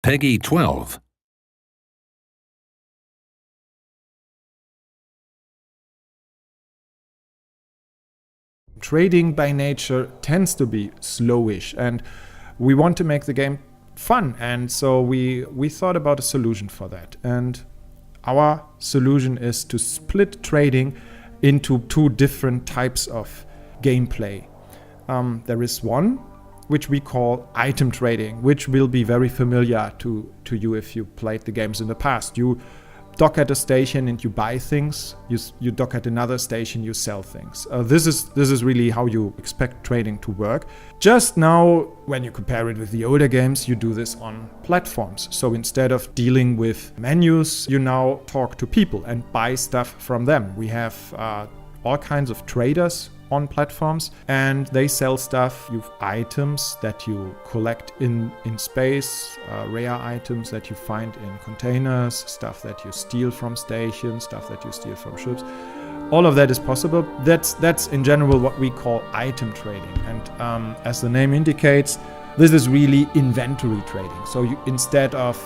Peggy 12. Trading by nature tends to be slowish, and we want to make the game fun, and so we thought about a solution for that. And our solution is to split trading into two different types of gameplay. There is one which we call item trading, which will be very familiar to you if you played the games in the past. You dock at a station and you buy things. You dock at another station, you sell things. This is really how you expect trading to work. Just now, when you compare it with the older games, you do this on platforms. So instead of dealing with menus, you now talk to people and buy stuff from them. We have all kinds of traders on platforms, and they sell stuff. You have items that you collect in space, rare items that you find in containers, stuff that you steal from stations, stuff that you steal from ships. All of that is possible. That's in general what we call item trading. And as the name indicates, this is really inventory trading. So instead of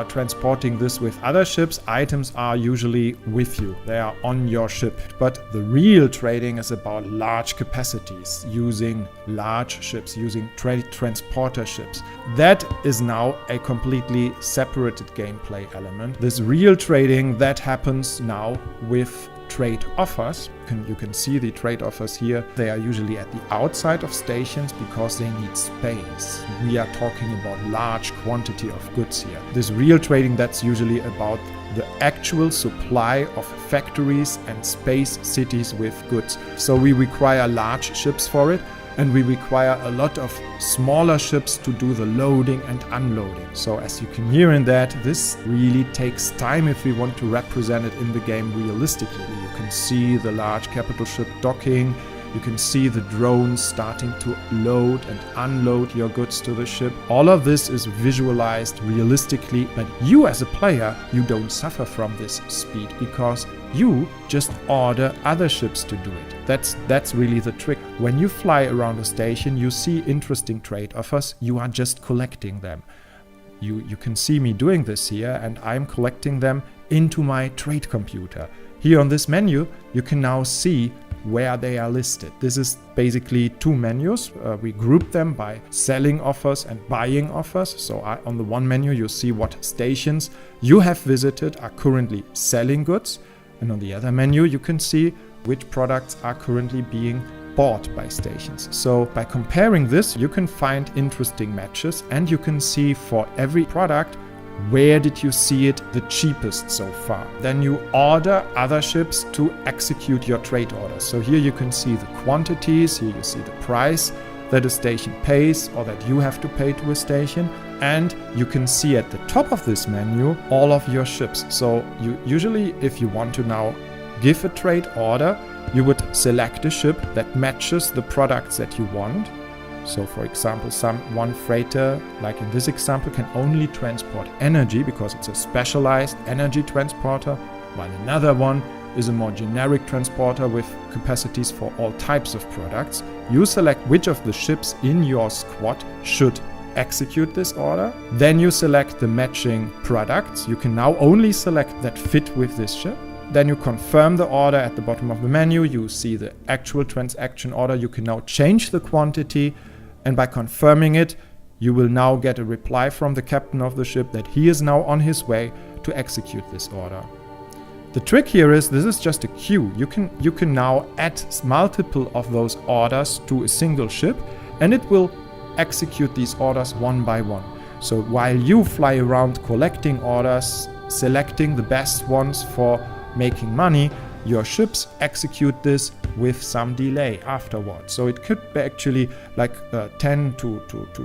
transporting this with other ships, items are usually with you. They are on your ship. But the real trading is about large capacities, using large ships, using transporter ships. That is now a completely separated gameplay element. This real trading that happens now with trade offers. You can see the trade offers here. They are usually at the outside of stations because they need space. We are talking about large quantity of goods here. This real trading, that's usually about the actual supply of factories and space cities with goods. So we require large ships for it, and we require a lot of smaller ships to do the loading and unloading. So as you can hear in that, this really takes time if we want to represent it in the game realistically. You can see the large capital ship docking, you can see the drones starting to load and unload your goods to the ship. All of this is visualized realistically, but you as a player, you don't suffer from this speed because you just order other ships to do it. That's really the trick. When you fly around a station, you see interesting trade offers, you are just collecting them. You can see me doing this here, and I'm collecting them into my trade computer. Here on this menu, you can now see where they are listed. This is basically two menus. We group them by selling offers and buying offers. So on the one menu, you see what stations you have visited are currently selling goods. And on the other menu, you can see which products are currently being bought by stations. So by comparing this, you can find interesting matches, and you can see for every product, where did you see it the cheapest so far? Then you order other ships to execute your trade orders. So here you can see the quantities, here you see the price that a station pays or that you have to pay to a station. And you can see at the top of this menu all of your ships. So you usually, if you want to now give a trade order, you would select a ship that matches the products that you want. So for example, one freighter, like in this example, can only transport energy because it's a specialized energy transporter, while another one is a more generic transporter with capacities for all types of products. You select which of the ships in your squad should execute this order. Then you select the matching products. You can now only select that fit with this ship. Then you confirm the order at the bottom of the menu. You see the actual transaction order. You can now change the quantity, and by confirming it, you will now get a reply from the captain of the ship that he is now on his way to execute this order. The trick here is this is just a queue. You can now add multiple of those orders to a single ship, and it will execute these orders one by one. So while you fly around collecting orders, selecting the best ones for making money, your ships execute this with some delay afterwards. So it could be actually like 10 to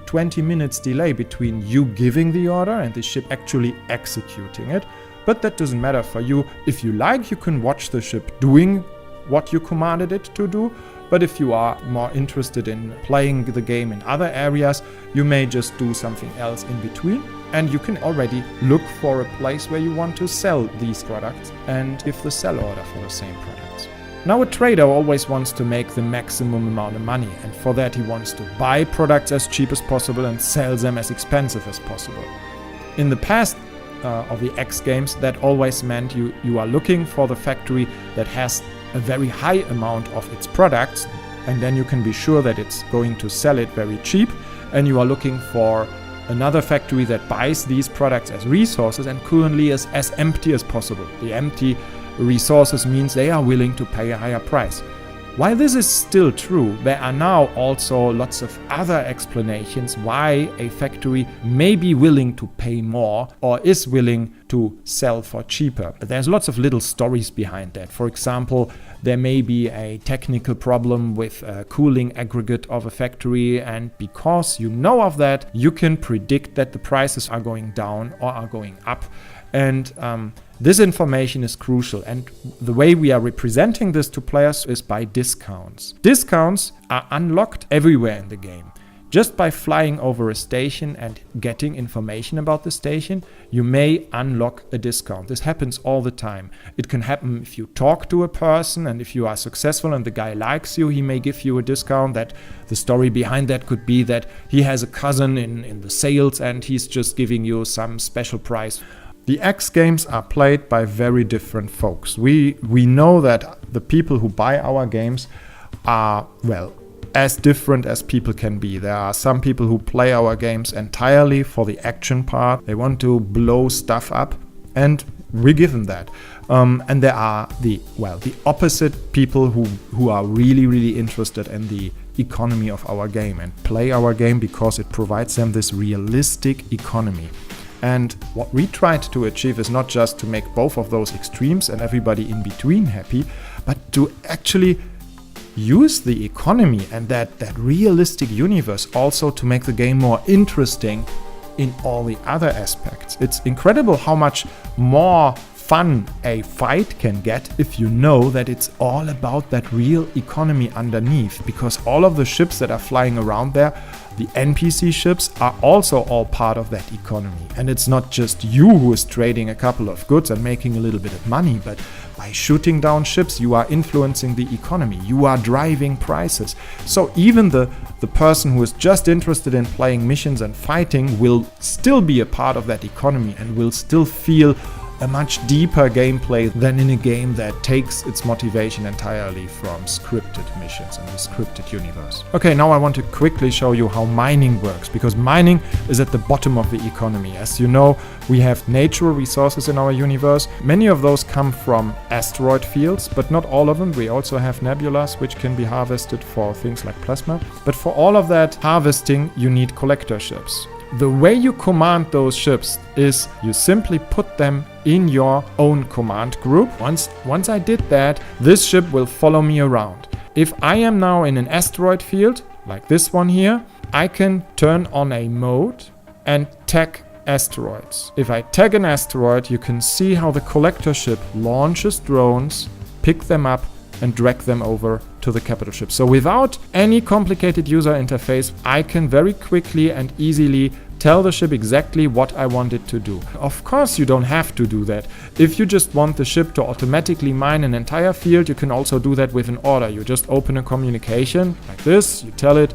20 minutes delay between you giving the order and the ship actually executing it. But that doesn't matter for you. If you like, you can watch the ship doing what you commanded it to do. But if you are more interested in playing the game in other areas, you may just do something else in between. And you can already look for a place where you want to sell these products and give the sell order for the same products. Now a trader always wants to make the maximum amount of money, and for that he wants to buy products as cheap as possible and sell them as expensive as possible. In the past of the X games, that always meant you are looking for the factory that has a very high amount of its products, and then you can be sure that it's going to sell it very cheap, and you are looking for another factory that buys these products as resources and currently is as empty as possible. The empty resources means they are willing to pay a higher price. While this is still true, there are now also lots of other explanations why a factory may be willing to pay more or is willing to sell for cheaper. There's lots of little stories behind that. For example, there may be a technical problem with a cooling aggregate of a factory, and because you know of that, you can predict that the prices are going down or are going up. And this information is crucial, and the way we are representing this to players is by discounts. Discounts are unlocked everywhere in the game. Just by flying over a station and getting information about the station, you may unlock a discount. This happens all the time. It can happen if you talk to a person, and if you are successful and the guy likes you, he may give you a discount. That the story behind that could be that he has a cousin in the sales and he's just giving you some special price. The X games are played by very different folks. We know that the people who buy our games are, well, as different as people can be. There are some people who play our games entirely for the action part. They want to blow stuff up, and we give them that. And there are the opposite people who are really interested in the economy of our game and play our game because it provides them this realistic economy. And what we tried to achieve is not just to make both of those extremes and everybody in between happy, but to actually use the economy and that realistic universe also to make the game more interesting in all the other aspects. It's incredible how much more fun a fight can get if you know that it's all about that real economy underneath, because all of the ships that are flying around there, the NPC ships, are also all part of that economy. And it's not just you who is trading a couple of goods and making a little bit of money, but by shooting down ships, you are influencing the economy. You are driving prices. So even the person who is just interested in playing missions and fighting will still be a part of that economy and will still feel a much deeper gameplay than in a game that takes its motivation entirely from scripted missions and the scripted universe. Okay, now I want to quickly show you how mining works, because mining is at the bottom of the economy. As you know, we have natural resources in our universe. Many of those come from asteroid fields, but not all of them. We also have nebulas, which can be harvested for things like plasma. But for all of that harvesting, you need collector ships. The way you command those ships is you simply put them in your own command group. Once I did that, this ship will follow me around. If I am now in an asteroid field, like this one here, I can turn on a mode and tag asteroids. If I tag an asteroid, you can see how the collector ship launches drones, pick them up, and drag them over to the capital ship. So without any complicated user interface, I can very quickly and easily tell the ship exactly what I want it to do. Of course, you don't have to do that. If you just want the ship to automatically mine an entire field, you can also do that with an order. You just open a communication like this, you tell it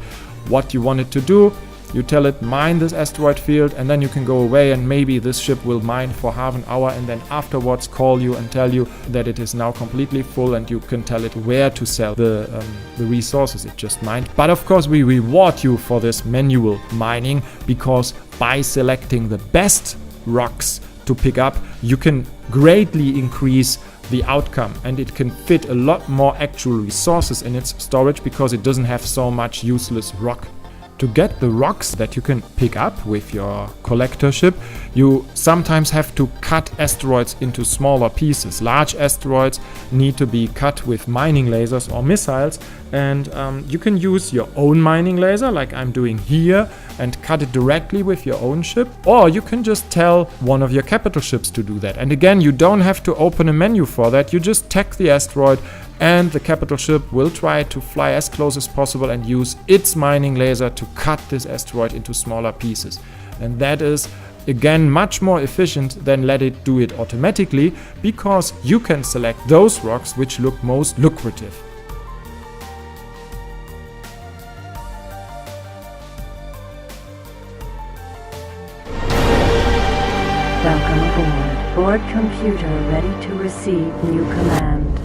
what you want it to do, you tell it mine this asteroid field, and then you can go away, and maybe this ship will mine for half an hour and then afterwards call you and tell you that it is now completely full, and you can tell it where to sell the resources it just mined. But of course we reward you for this manual mining, because by selecting the best rocks to pick up, you can greatly increase the outcome, and it can fit a lot more actual resources in its storage because it doesn't have so much useless rock. To get the rocks that you can pick up with your collector ship, you sometimes have to cut asteroids into smaller pieces. Large asteroids need to be cut with mining lasers or missiles, and you can use your own mining laser, like I'm doing here, and cut it directly with your own ship, or you can just tell one of your capital ships to do that. And again, you don't have to open a menu for that. You just tag the asteroid, and the capital ship will try to fly as close as possible and use its mining laser to cut this asteroid into smaller pieces. And that is, again, much more efficient than let it do it automatically, because you can select those rocks which look most lucrative. Welcome aboard. Board computer ready to receive new command.